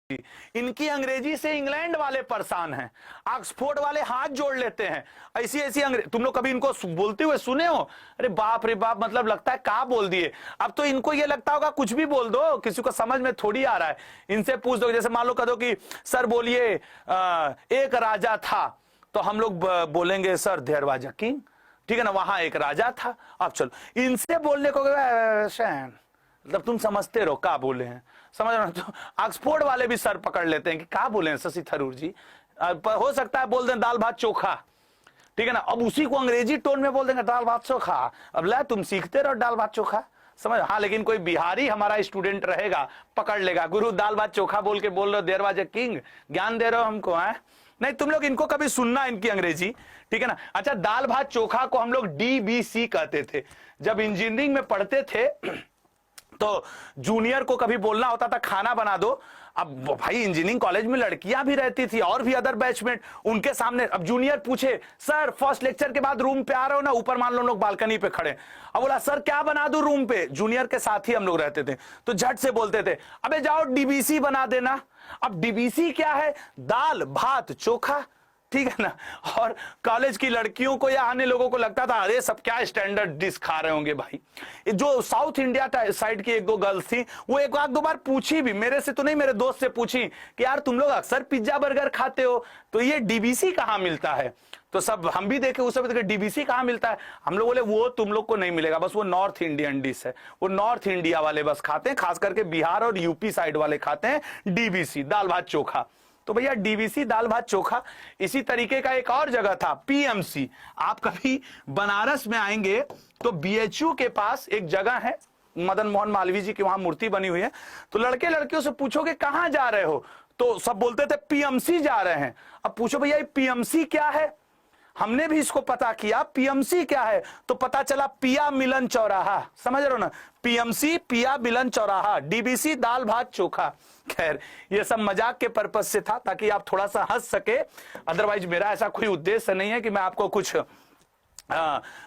इनकी अंग्रेजी से इंग्लैंड वाले परेशान हैं, ऑक्सफोर्ड वाले हाथ जोड़ लेते हैं। ऐसी ऐसी अंग्रेजी तुम लोग कभी इनको बोलते हुए सुने हो? अरे बाप रे बाप, मतलब लगता है क्या बोल दिए। अब तो इनको ये लगता होगा कुछ भी बोल दो, किसी को समझ में थोड़ी आ रहा है। इनसे पूछ दो, जैसे मान लो कह दो कि सर बोलिए एक राजा था, तो हम लोग बोलेंगे sir there was a king, ठीक है ना, वहां एक राजा था। अब चलो इनसे बोलने को मतलब तुम समझते रहो क्या बोले हैं, समझ रहे हो? तो ऑक्सफोर्ड वाले भी सर पकड़ लेते हैं कि क्या बोले हैं शशि थरूर जी। हो सकता है बोल दें दाल भात चोखा, ठीक है ना, अब उसी को अंग्रेजी टोन में बोल देंगे दाल भात चोखा। अब ला तुम सीखते रहो दाल भात चोखा, समझ। हाँ, लेकिन कोई बिहारी हमारा स्टूडेंट रहेगा, पकड़ लेगा, गुरु दाल भात चोखा बोल के बोल रहे हो देयर वाज अ किंग, ज्ञान दे रहे हो हमको है? नहीं, तुम लोग इनको कभी सुनना इनकी अंग्रेजी, ठीक है ना। अच्छा, दाल भात चोखा को हम लोग DBC कहते थे जब इंजीनियरिंग में पढ़ते थे। तो जूनियर को कभी बोलना होता था खाना बना दो। अब भाई इंजीनियरिंग कॉलेज में लड़कियां भी रहती थी और भी अदर बैचमेट, उनके सामने अब जूनियर पूछे सर फर्स्ट लेक्चर के बाद रूम पे आ रहे हो ना, ऊपर मान लो लोग बालकनी पे खड़े, अब बोला सर क्या बना दूं रूम पे, जूनियर के साथ ही हम लोग रहते थे, तो झट से बोलते थे अबे जाओ DBC बना देना। अब DBC क्या है? दाल भात चोखा, ठीक है ना। और कॉलेज की लड़कियों को या अन्य लोगों को लगता था अरे सब क्या स्टैंडर्ड डिश खा रहे होंगे भाई। जो साउथ इंडिया साइड की एक दो गर्ल्स थी, वो एक आध दो बार पूछी भी, मेरे से तो नहीं, मेरे दोस्त से पूछी कि यार तुम लोग अक्सर पिज्जा बर्गर खाते हो, तो ये DBC कहाँ मिलता है? तो सब हम भी देखे, उस समय देखे DBC कहाँ मिलता है। हम लोग बोले वो तुम लोग को नहीं मिलेगा, बस वो नॉर्थ इंडियन डिश है, वो नॉर्थ इंडिया वाले बस खाते हैं, खास करके बिहार और यूपी साइड वाले खाते हैं DBC दाल भात चोखा। तो भैया DBC दाल भात चोखा। इसी तरीके का एक और जगह था PMC। आप कभी बनारस में आएंगे तो BHU के पास एक जगह है, मदन मोहन मालवीय जी की वहां मूर्ति बनी हुई है। तो लड़के लड़कियों से पूछोगे कहां जा रहे हो, तो सब बोलते थे PMC जा रहे हैं। अब पूछो भैया PMC क्या है? हमने भी इसको पता किया PMC क्या है, तो पता चला पिया मिलन चौराहा, समझ रहे हो ना, PMC पिया मिलन चौराहा, DBC दाल भात चोखा। खैर ये सब मजाक के पर्पज से था ताकि आप थोड़ा सा हंस सके, अदरवाइज मेरा ऐसा कोई उद्देश्य नहीं है कि मैं आपको कुछ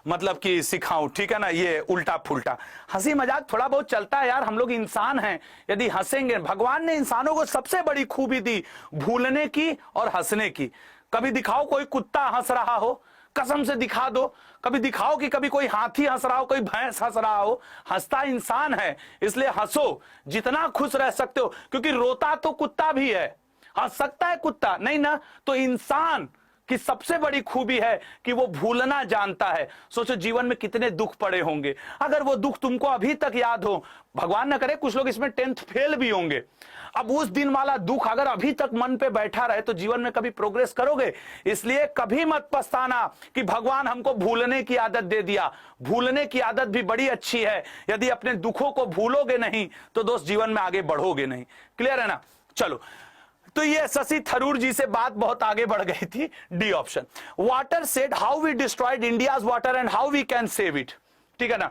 मतलब कि सिखाऊं, ठीक है ना, ये उल्टा फुल्टा हंसी मजाक थोड़ा बहुत चलता है यार, हम लोग इंसान हैं, यदि हंसेंगे, भगवान ने इंसानों को सबसे बड़ी खूबी दी भूलने की और हंसने की। कभी दिखाओ कोई कुत्ता हंस रहा हो, कसम से दिखा दो, कभी दिखाओ कि कभी कोई हाथी हंस रहा हो, कोई भैंस हंस रहा हो। हंसता इंसान है, इसलिए हंसो, जितना खुश रह सकते हो, क्योंकि रोता तो कुत्ता भी है, हंस सकता है कुत्ता नहीं ना। तो इंसान की सबसे बड़ी खूबी है कि वो भूलना जानता है। सोचो जीवन में कितने दुख पड़े होंगे, अगर वो दुख तुमको अभी तक याद हो, भगवान न करे कुछ लोग इसमें 10th फेल भी होंगे, अब उस दिन वाला दुख अगर अभी तक मन पे बैठा रहे तो जीवन में कभी प्रोग्रेस करोगे? इसलिए कभी मत पछताना कि भगवान हमको भूलने की आदत दे दिया। भूलने की आदत भी बड़ी अच्छी है, यदि अपने दुखों को भूलोगे नहीं तो दोस्त जीवन में आगे बढ़ोगे नहीं। क्लियर है ना? चलो, तो ये शशि थरूर जी से बात बहुत आगे बढ़ गई थी। D option, water said how we destroyed India's water and how we can save it, ठीक है ना।